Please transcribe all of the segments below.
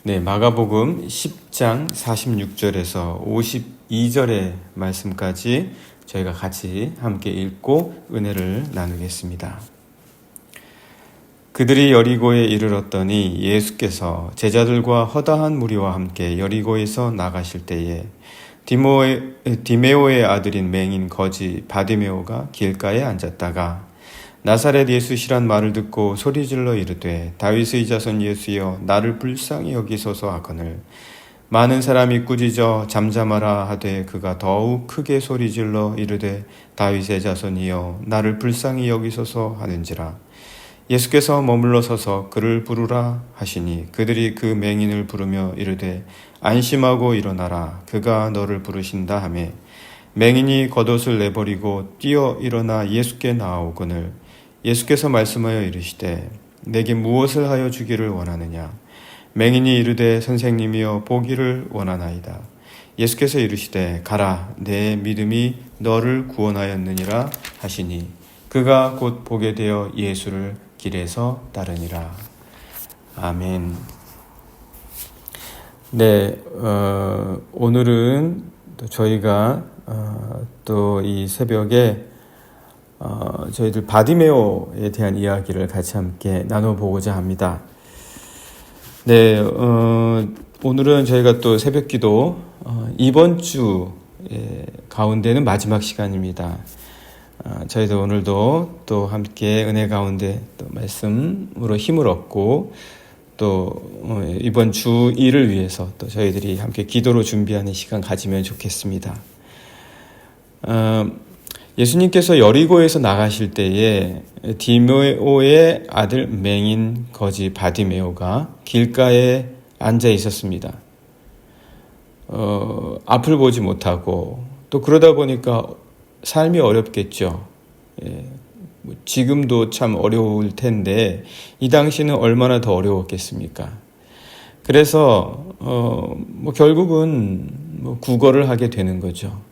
네, 마가복음 10장 46절에서 52절의 말씀까지 저희가 같이 함께 읽고 은혜를 나누겠습니다. 그들이 여리고에 이르렀더니 예수께서 제자들과 허다한 무리와 함께 여리고에서 나가실 때에 디메오의 아들인 맹인 거지 바디메오가 길가에 앉았다가 나사렛 예수시란 말을 듣고 소리질러 이르되 다윗의 자손 예수여 나를 불쌍히 여기소서 하거늘 많은 사람이 꾸짖어 잠잠하라 하되 그가 더욱 크게 소리질러 이르되 다윗의 자손이여 나를 불쌍히 여기소서 하는지라. 예수께서 머물러 서서 그를 부르라 하시니 그들이 그 맹인을 부르며 이르되 안심하고 일어나라 그가 너를 부르신다 하매 맹인이 겉옷을 내버리고 뛰어 일어나 예수께 나아오거늘 예수께서 말씀하여 이르시되 내게 무엇을 하여 주기를 원하느냐. 맹인이 이르되 선생님이여 보기를 원하나이다. 예수께서 이르시되 가라 내 믿음이 너를 구원하였느니라 하시니 그가 곧 보게 되어 예수를 길에서 따르니라. 아멘. 네, 오늘은 또 저희가 또 이 새벽에 저희들 바디메오에 대한 이야기를 같이 함께 나눠보고자 합니다. 네, 오늘은 저희가 또 새벽기도 이번 주 가운데는 마지막 시간입니다. 저희도 오늘도 또 함께 은혜 가운데 또 말씀으로 힘을 얻고 또 이번 주 일을 위해서 또 저희들이 함께 기도로 준비하는 시간 가지면 좋겠습니다. 예수님께서 여리고에서 나가실 때에 디메오의 아들 맹인 거지 바디메오가 길가에 앉아 있었습니다. 앞을 보지 못하고 또 그러다 보니까 삶이 어렵겠죠. 지금도 참 어려울 텐데 이 당시는 얼마나 더 어려웠겠습니까? 그래서 결국은 구걸을 하게 되는 거죠.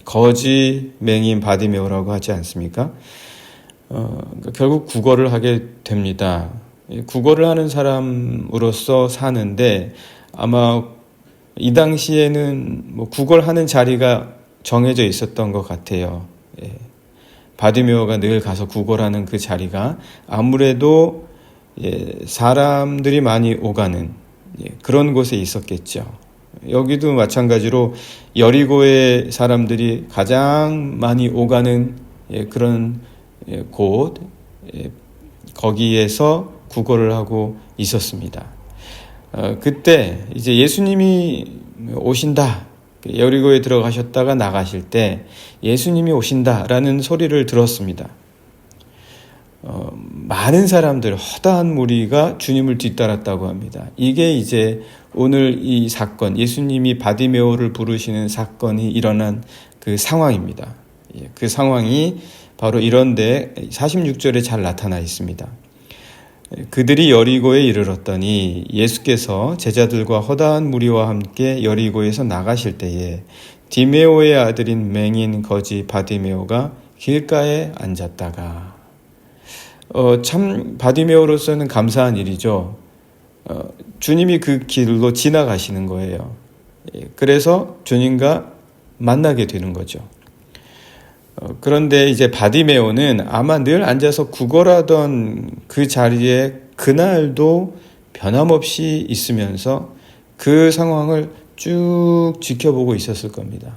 거지 맹인 바디메오라고 하지 않습니까? 결국 구걸을 하게 됩니다. 구걸을 하는 사람으로서 사는데 아마 이 당시에는 구걸하는 자리가 정해져 있었던 것 같아요. 바디메오가 늘 가서 구걸하는 그 자리가 아무래도 사람들이 많이 오가는 그런 곳에 있었겠죠. 여기도 마찬가지로 여리고의 사람들이 가장 많이 오가는 그런 곳, 거기에서 구걸을 하고 있었습니다. 그때 이제 예수님이 오신다, 여리고에 들어가셨다가 나가실 때 예수님이 오신다라는 소리를 들었습니다. 많은 사람들, 허다한 무리가 주님을 뒤따랐다고 합니다. 이게 이제 오늘 이 사건, 예수님이 바디메오를 부르시는 사건이 일어난 그 상황입니다. 그 상황이 바로 이런데 46절에 잘 나타나 있습니다. 그들이 여리고에 이르렀더니 예수께서 제자들과 허다한 무리와 함께 여리고에서 나가실 때에 디메오의 아들인 맹인 거지 바디메오가 길가에 앉았다가 참 바디메오로서는 감사한 일이죠. 주님이 그 길로 지나가시는 거예요. 그래서 주님과 만나게 되는 거죠. 그런데 이제 바디메오는 아마 늘 앉아서 구걸하던 그 자리에 그날도 변함없이 있으면서 그 상황을 쭉 지켜보고 있었을 겁니다.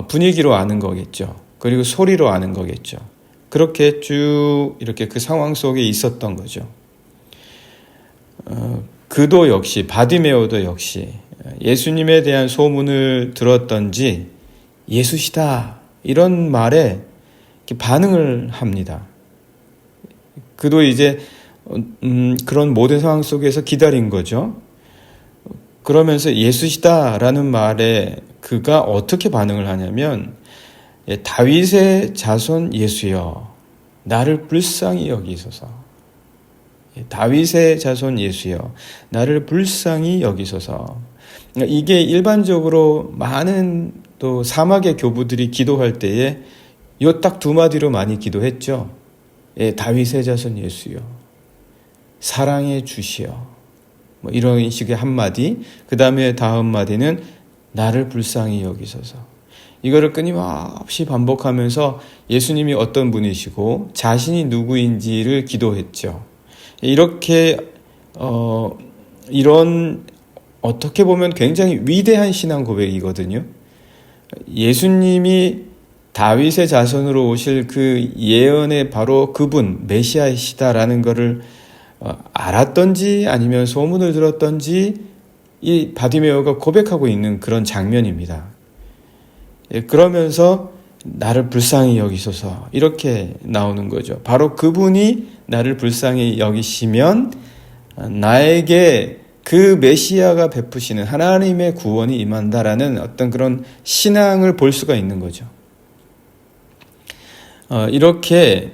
분위기로 아는 거겠죠. 그리고 소리로 아는 거겠죠. 그렇게 쭉 이렇게 그 상황 속에 있었던 거죠. 그도 역시 바디메오도 역시 예수님에 대한 소문을 들었던지 예수시다 이런 말에 반응을 합니다. 그도 이제 그런 모든 상황 속에서 기다린 거죠. 그러면서 예수시다라는 말에 그가 어떻게 반응을 하냐면 다윗의 자손 예수여 나를 불쌍히 여기소서. 다윗의 자손 예수여 나를 불쌍히 여기소서. 이게 일반적으로 많은 또 사막의 교부들이 기도할 때에 요 딱 두 마디로 많이 기도했죠. 다윗의 자손 예수여 사랑해 주시어 뭐 이런 식의 한마디, 그 다음에 다음 마디는 나를 불쌍히 여기소서. 이거를 끊임없이 반복하면서 예수님이 어떤 분이시고 자신이 누구인지를 기도했죠. 이렇게 이런 어떻게 보면 굉장히 위대한 신앙 고백이거든요. 예수님이 다윗의 자손으로 오실 그 예언의 바로 그분 메시아이시다라는 것을 알았던지 아니면 소문을 들었던지 이 바디메오가 고백하고 있는 그런 장면입니다. 그러면서 나를 불쌍히 여기소서 이렇게 나오는 거죠. 바로 그분이 나를 불쌍히 여기시면 나에게 그 메시아가 베푸시는 하나님의 구원이 임한다라는 어떤 그런 신앙을 볼 수가 있는 거죠. 이렇게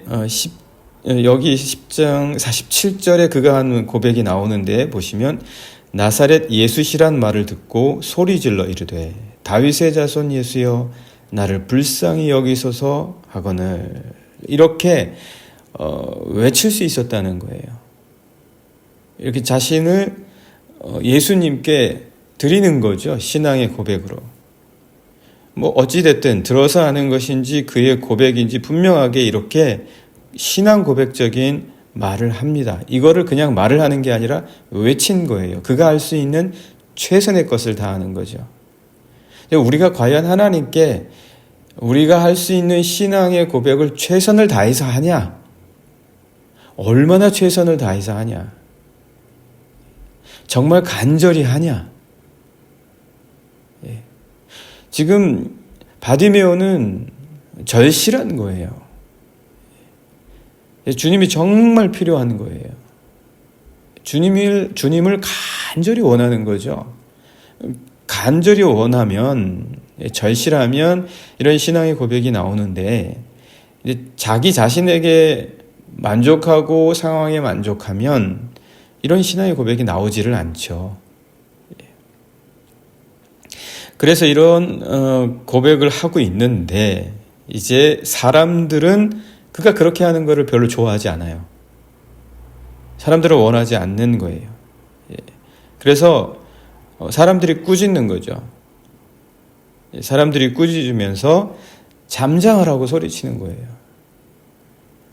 여기 10장 47절에 그가 하는 고백이 나오는데 보시면 나사렛 예수시란 말을 듣고 소리질러 이르되 다윗의 자손 예수여 나를 불쌍히 여기소서 하거늘 이렇게 외칠 수 있었다는 거예요. 이렇게 자신을 예수님께 드리는 거죠. 신앙의 고백으로. 뭐 어찌됐든 들어서 하는 것인지 그의 고백인지 분명하게 이렇게 신앙 고백적인 말을 합니다. 이거를 그냥 말을 하는 게 아니라 외친 거예요. 그가 할 수 있는 최선의 것을 다하는 거죠. 우리가 과연 하나님께 우리가 할 수 있는 신앙의 고백을 최선을 다해서 하냐? 얼마나 최선을 다해서 하냐? 정말 간절히 하냐? 지금 바디메오는 절실한 거예요. 주님이 정말 필요한 거예요. 주님을 간절히 원하는 거죠. 간절히 원하면, 절실하면 이런 신앙의 고백이 나오는데 이제 자기 자신에게 만족하고 상황에 만족하면 이런 신앙의 고백이 나오지를 않죠. 그래서 이런 고백을 하고 있는데 이제 사람들은 그가 그렇게 하는 것을 별로 좋아하지 않아요. 사람들은 원하지 않는 거예요. 그래서 사람들이 꾸짖는 거죠. 사람들이 꾸짖으면서 잠잠하라고 소리치는 거예요.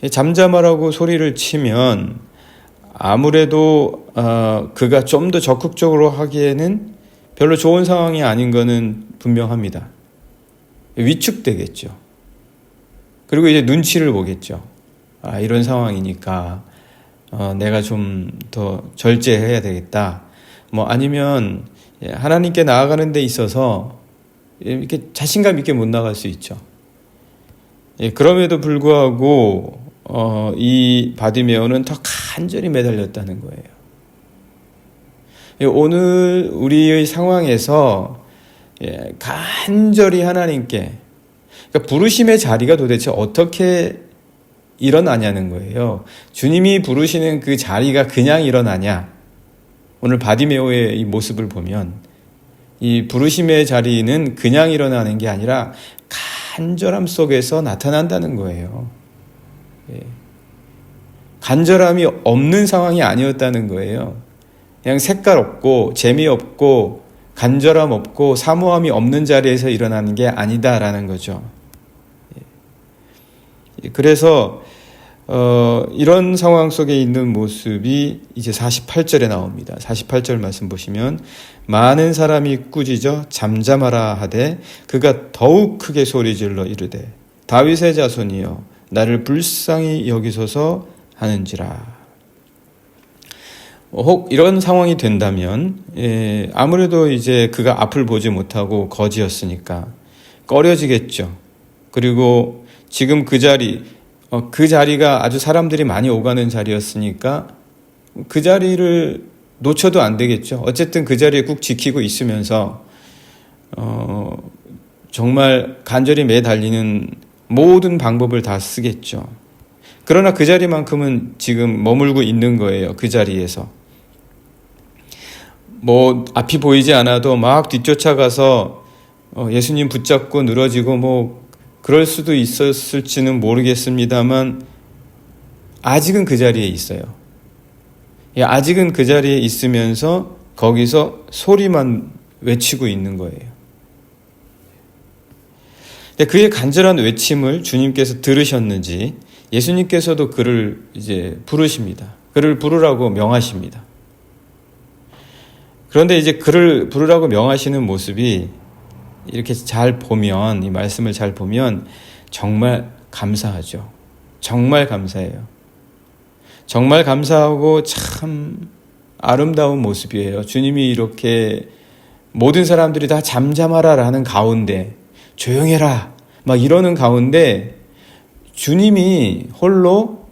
잠잠하라고 소리를 치면 아무래도 그가 좀 더 적극적으로 하기에는 별로 좋은 상황이 아닌 것은 분명합니다. 위축되겠죠. 그리고 이제 눈치를 보겠죠. 이런 상황이니까 내가 좀 더 절제해야 되겠다. 뭐 아니면 하나님께 나아가는 데 있어서 이렇게 자신감 있게 못 나갈 수 있죠. 그럼에도 불구하고 이 바디메오는 더 간절히 매달렸다는 거예요. 오늘 우리의 상황에서 간절히 하나님께 그러니까 부르심의 자리가 도대체 어떻게 일어나냐는 거예요. 주님이 부르시는 그 자리가 그냥 일어나냐. 오늘 바디메오의 이 모습을 보면 이 부르심의 자리는 그냥 일어나는 게 아니라 간절함 속에서 나타난다는 거예요. 간절함이 없는 상황이 아니었다는 거예요. 그냥 색깔 없고 재미없고 간절함 없고 사모함이 없는 자리에서 일어나는 게 아니다라는 거죠. 그래서 이런 상황 속에 있는 모습이 이제 48절에 나옵니다. 48절 말씀 보시면 많은 사람이 꾸짖어 잠잠하라 하되 그가 더욱 크게 소리질러 이르되 다윗의 자손이여 나를 불쌍히 여기소서 하는지라. 혹 이런 상황이 된다면 아무래도 이제 그가 앞을 보지 못하고 거지였으니까 꺼려지겠죠. 그리고 지금 그 자리가 아주 사람들이 많이 오가는 자리였으니까 그 자리를 놓쳐도 안 되겠죠. 어쨌든 그 자리에 꾹 지키고 있으면서 정말 간절히 매달리는 모든 방법을 다 쓰겠죠. 그러나 그 자리만큼은 지금 머물고 있는 거예요. 그 자리에서. 뭐 앞이 보이지 않아도 막 뒤쫓아가서 예수님 붙잡고 늘어지고 뭐 그럴 수도 있었을지는 모르겠습니다만 아직은 그 자리에 있어요. 아직은 그 자리에 있으면서 거기서 소리만 외치고 있는 거예요. 근데 그의 간절한 외침을 주님께서 들으셨는지 예수님께서도 그를 이제 부르십니다. 그를 부르라고 명하십니다. 그런데 이제 그를 부르라고 명하시는 모습이 이렇게 잘 보면, 이 말씀을 잘 보면 정말 감사하죠. 정말 감사해요. 정말 감사하고 참 아름다운 모습이에요. 주님이 이렇게 모든 사람들이 다 잠잠하라 하는 가운데, 조용해라 막 이러는 가운데 주님이 홀로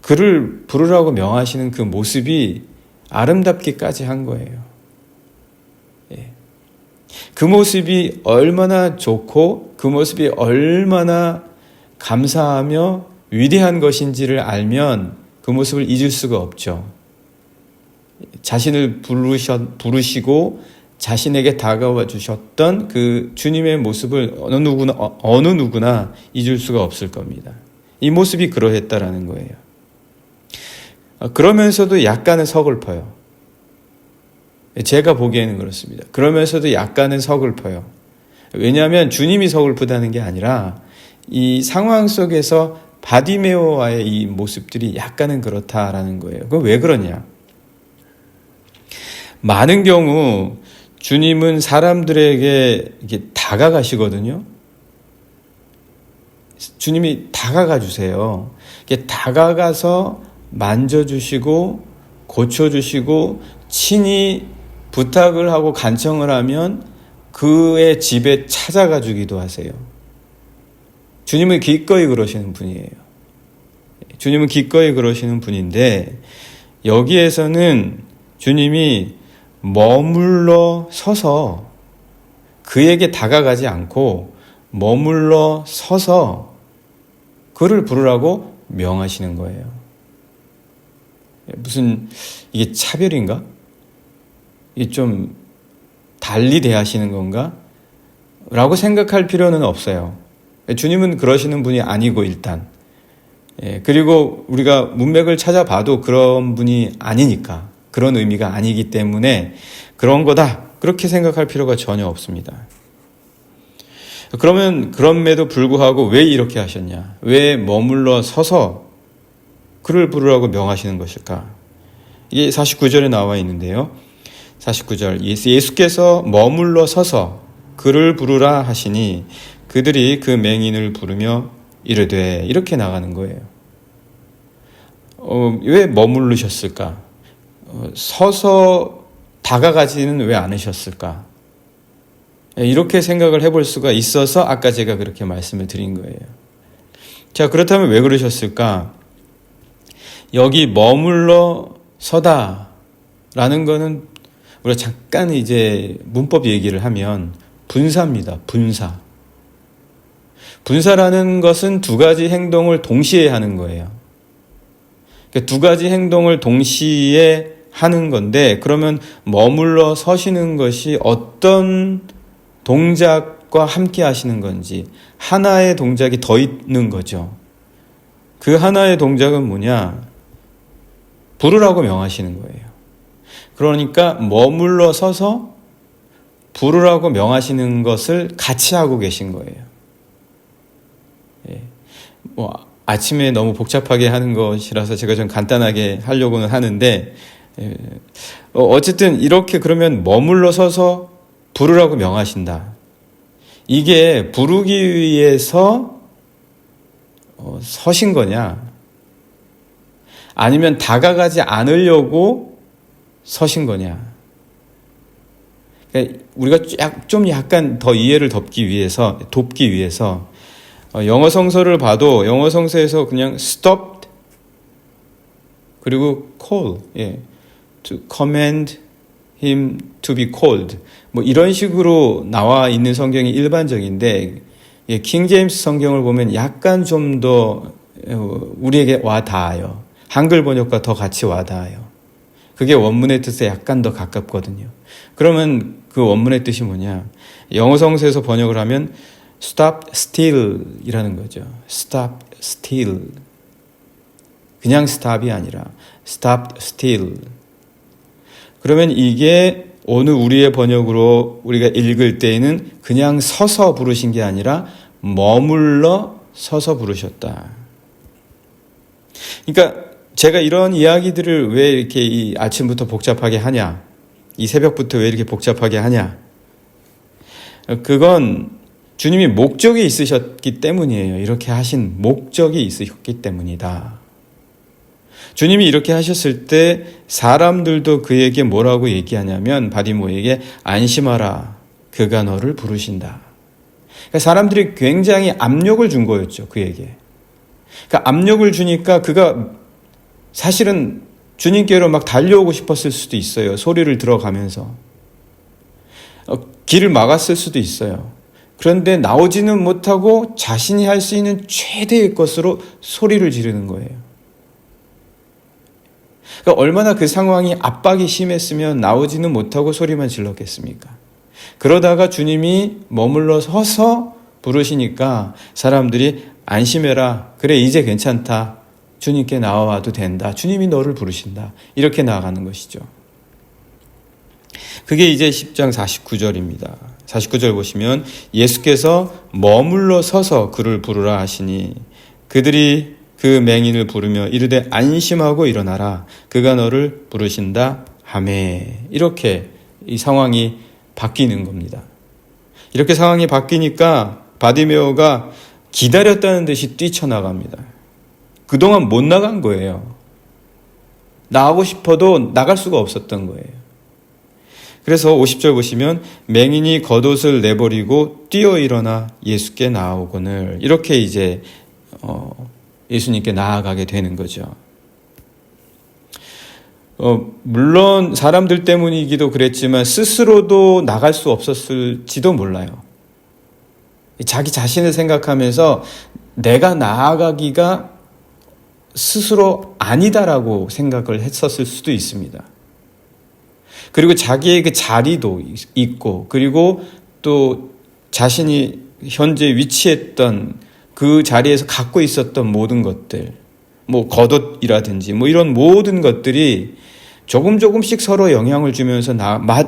그를 부르라고 명하시는 그 모습이 아름답기까지 한 거예요. 그 모습이 얼마나 좋고 그 모습이 얼마나 감사하며 위대한 것인지를 알면 그 모습을 잊을 수가 없죠. 자신을 부르시고 자신에게 다가와 주셨던 그 주님의 모습을 어느 누구나 잊을 수가 없을 겁니다. 이 모습이 그러했다라는 거예요. 그러면서도 약간은 서글퍼요. 제가 보기에는 그렇습니다. 그러면서도 약간은 서글퍼요. 왜냐하면 주님이 서글프다는 게 아니라 이 상황 속에서 바디메오와의 이 모습들이 약간은 그렇다라는 거예요. 그건 왜 그러냐? 많은 경우 주님은 사람들에게 이렇게 다가가시거든요. 주님이 다가가 주세요. 이렇게 다가가서 만져주시고 고쳐주시고 친히 부탁을 하고 간청을 하면 그의 집에 찾아가 주기도 하세요. 주님은 기꺼이 그러시는 분이에요. 주님은 기꺼이 그러시는 분인데 여기에서는 주님이 머물러 서서 그에게 다가가지 않고 머물러 서서 그를 부르라고 명하시는 거예요. 무슨 이게 차별인가? 이게 좀 달리 대하시는 건가? 라고 생각할 필요는 없어요. 주님은 그러시는 분이 아니고 일단 그리고 우리가 문맥을 찾아봐도 그런 분이 아니니까 그런 의미가 아니기 때문에 그런 거다 그렇게 생각할 필요가 전혀 없습니다. 그러면 그럼에도 불구하고 왜 이렇게 하셨냐? 왜 머물러 서서 그를 부르라고 명하시는 것일까? 이게 49절에 나와 있는데요. 49절 예수께서 머물러 서서 그를 부르라 하시니 그들이 그 맹인을 부르며 이르되 이렇게 나가는 거예요. 왜 머무르셨을까? 서서 다가가지는 왜 않으셨을까? 이렇게 생각을 해볼 수가 있어서 아까 제가 그렇게 말씀을 드린 거예요. 자, 그렇다면 왜 그러셨을까? 여기 머물러 서다라는 거는 우리가 잠깐 이제 문법 얘기를 하면 분사입니다. 분사. 분사라는 것은 두 가지 행동을 동시에 하는 거예요. 그러니까 두 가지 행동을 동시에 하는 건데 그러면 머물러 서시는 것이 어떤 동작과 함께 하시는 건지 하나의 동작이 더 있는 거죠. 그 하나의 동작은 뭐냐? 부르라고 명하시는 거예요. 그러니까 머물러 서서 부르라고 명하시는 것을 같이 하고 계신 거예요. 아침에 너무 복잡하게 하는 것이라서 제가 좀 간단하게 하려고는 하는데 어쨌든 이렇게 그러면 머물러 서서 부르라고 명하신다. 이게 부르기 위해서 서신 거냐? 아니면 다가가지 않으려고 서신 거냐? 그러니까 우리가 좀 약간 더 이해를 돕기 위해서 영어 성서를 봐도 영어 성서에서 그냥 stopped 그리고 call, to command him to be called 뭐 이런 식으로 나와 있는 성경이 일반적인데 킹 제임스 성경을 보면 약간 좀 더 우리에게 와 닿아요. 한글 번역과 더 같이 와 닿아요. 그게 원문의 뜻에 약간 더 가깝거든요. 그러면 그 원문의 뜻이 뭐냐? 영어 성서에서 번역을 하면 stop still 이라는 거죠. stop still. 그냥 stop이 아니라 stopped still. 그러면 이게 오늘 우리의 번역으로 우리가 읽을 때에는 그냥 서서 부르신 게 아니라 머물러 서서 부르셨다. 그러니까 제가 이런 이야기들을 왜 이렇게 이 아침부터 복잡하게 하냐, 이 새벽부터 왜 이렇게 복잡하게 하냐, 그건 주님이 목적이 있으셨기 때문이에요. 이렇게 하신 목적이 있으셨기 때문이다. 주님이 이렇게 하셨을 때 사람들도 그에게 뭐라고 얘기하냐면 바디모에게 안심하라. 그가 너를 부르신다. 그러니까 사람들이 굉장히 압력을 준 거였죠. 그에게. 그러니까 압력을 주니까 그가 사실은 주님께로 막 달려오고 싶었을 수도 있어요. 소리를 들어가면서. 길을 막았을 수도 있어요. 그런데 나오지는 못하고 자신이 할 수 있는 최대의 것으로 소리를 지르는 거예요. 그러니까 얼마나 그 상황이 압박이 심했으면 나오지는 못하고 소리만 질렀겠습니까? 그러다가 주님이 머물러 서서 부르시니까 사람들이 안심해라. 그래 이제 괜찮다. 주님께 나와도 된다. 주님이 너를 부르신다. 이렇게 나아가는 것이죠. 그게 이제 10장 49절입니다. 49절 보시면 예수께서 머물러 서서 그를 부르라 하시니 그들이 그 맹인을 부르며 이르되 안심하고 일어나라. 그가 너를 부르신다 하매. 이렇게 이 상황이 바뀌는 겁니다. 이렇게 상황이 바뀌니까 바디메오가 기다렸다는 듯이 뛰쳐나갑니다. 그동안 못 나간 거예요. 나가고 싶어도 나갈 수가 없었던 거예요. 그래서 50절 보시면 맹인이 겉옷을 내버리고 뛰어 일어나 예수께 나아오거늘. 이렇게 이제 예수님께 나아가게 되는 거죠. 물론 사람들 때문이기도 그랬지만 스스로도 나갈 수 없었을지도 몰라요. 자기 자신을 생각하면서 내가 나아가기가 스스로 아니다라고 생각을 했었을 수도 있습니다. 그리고 자기의 그 자리도 있고, 그리고 또 자신이 현재 위치했던 그 자리에서 갖고 있었던 모든 것들, 뭐 겉옷이라든지 뭐 이런 모든 것들이 조금씩 서로 영향을 주면서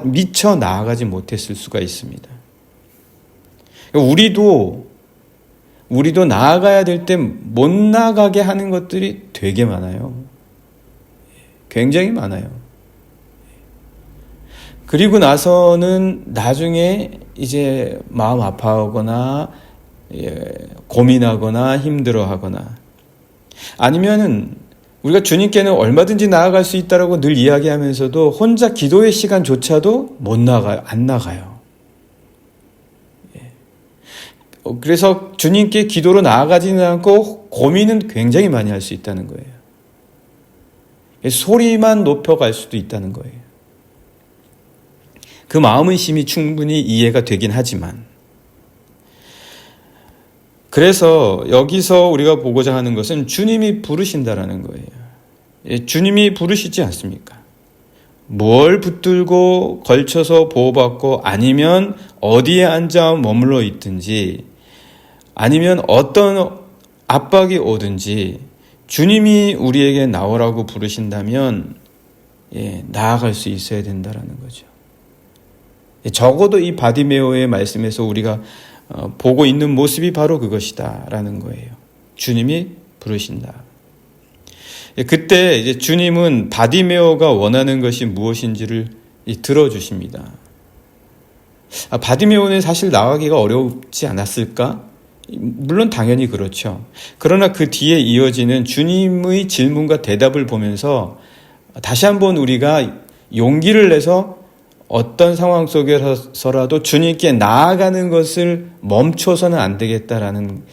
미처 나아가지 못했을 수가 있습니다. 우리도 나아가야 될 때 못 나가게 하는 것들이 되게 많아요. 굉장히 많아요. 그리고 나서는 나중에 이제 마음 아파하거나 고민하거나 힘들어하거나 아니면은 우리가 주님께는 얼마든지 나아갈 수 있다라고 늘 이야기하면서도 혼자 기도의 시간조차도 못 나가요. 안 나가요. 그래서 주님께 기도로 나아가지는 않고 고민은 굉장히 많이 할 수 있다는 거예요. 소리만 높여갈 수도 있다는 거예요. 그 마음은 심히 충분히 이해가 되긴 하지만, 그래서 여기서 우리가 보고자 하는 것은 주님이 부르신다라는 거예요. 주님이 부르시지 않습니까? 뭘 붙들고 걸쳐서 보호받고 아니면 어디에 앉아 머물러 있든지 아니면 어떤 압박이 오든지 주님이 우리에게 나오라고 부르신다면 나아갈 수 있어야 된다라는 거죠. 적어도 이 바디메오의 말씀에서 우리가 보고 있는 모습이 바로 그것이다라는 거예요. 주님이 부르신다. 그때 이제 주님은 바디메오가 원하는 것이 무엇인지를 들어주십니다. 바디메오는 사실 나가기가 어렵지 않았을까? 물론 당연히 그렇죠. 그러나 그 뒤에 이어지는 주님의 질문과 대답을 보면서 다시 한번 우리가 용기를 내서 어떤 상황 속에서라도 주님께 나아가는 것을 멈춰서는 안 되겠다라는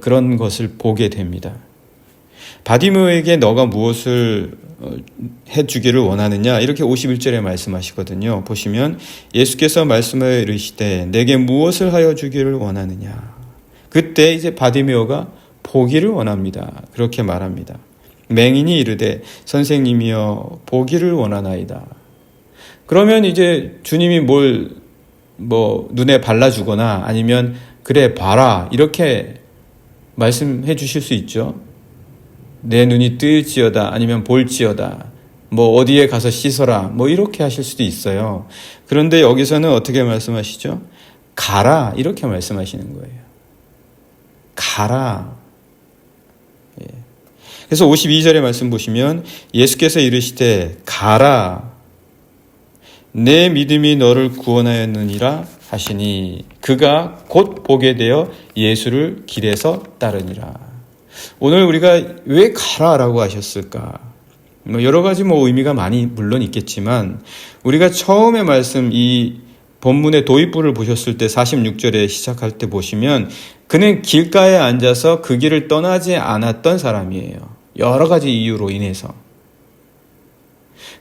그런 것을 보게 됩니다. 바디메오에게 너가 무엇을 해주기를 원하느냐 이렇게 51절에 말씀하시거든요. 보시면 예수께서 말씀하여 이르시되 내게 무엇을 하여 주기를 원하느냐. 그때 이제 바디메오가 보기를 원합니다. 그렇게 말합니다. 맹인이 이르되 선생님이여 보기를 원하나이다. 그러면 이제 주님이 눈에 발라주거나 아니면 그래 봐라 이렇게 말씀해 주실 수 있죠. 내 눈이 뜨지어다 아니면 볼지어다 뭐 어디에 가서 씻어라 뭐 이렇게 하실 수도 있어요. 그런데 여기서는 어떻게 말씀하시죠? 가라 이렇게 말씀하시는 거예요. 가라. 예. 그래서 52절의 말씀 보시면 예수께서 이르시되 가라 내 믿음이 너를 구원하였느니라 하시니 그가 곧 보게 되어 예수를 길에서 따르니라. 오늘 우리가 왜 가라라고 하셨을까? 여러 가지 의미가 많이 물론 있겠지만 우리가 처음에 말씀 이 본문의 도입부를 보셨을 때 46절에 시작할 때 보시면 그는 길가에 앉아서 그 길을 떠나지 않았던 사람이에요. 여러 가지 이유로 인해서.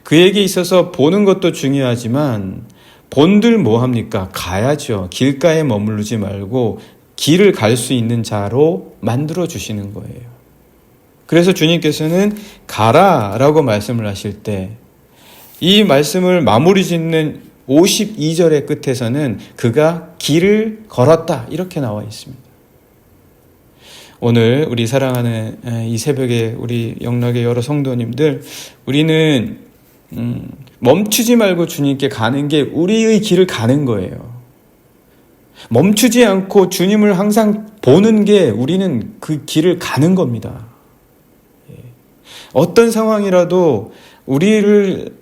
그에게 있어서 보는 것도 중요하지만 본들 뭐 합니까? 가야죠. 길가에 머무르지 말고 길을 갈 수 있는 자로 만들어 주시는 거예요. 그래서 주님께서는 가라라고 말씀을 하실 때 이 말씀을 마무리 짓는 52절의 끝에서는 그가 길을 걸었다 이렇게 나와 있습니다. 오늘 우리 사랑하는 이 새벽에 우리 영락의 여러 성도님들 우리는 멈추지 말고 주님께 가는 게 우리의 길을 가는 거예요. 멈추지 않고 주님을 항상 보는 게 우리는 그 길을 가는 겁니다. 어떤 상황이라도 우리를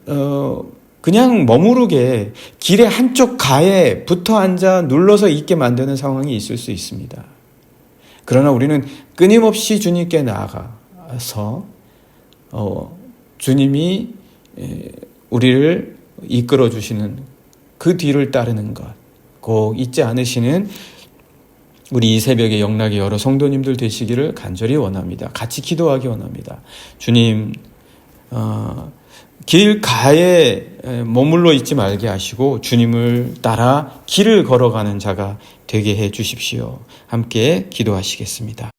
그냥 머무르게 길의 한쪽 가에 붙어 앉아 눌러서 있게 만드는 상황이 있을 수 있습니다. 그러나 우리는 끊임없이 주님께 나아가서 주님이 우리를 이끌어 주시는 그 뒤를 따르는 것 꼭 잊지 않으시는 우리 이 새벽에 영락의 여러 성도님들 되시기를 간절히 원합니다. 같이 기도하기 원합니다. 주님 길가에 머물러 있지 말게 하시고 주님을 따라 길을 걸어가는 자가 되게 해 주십시오. 함께 기도하시겠습니다.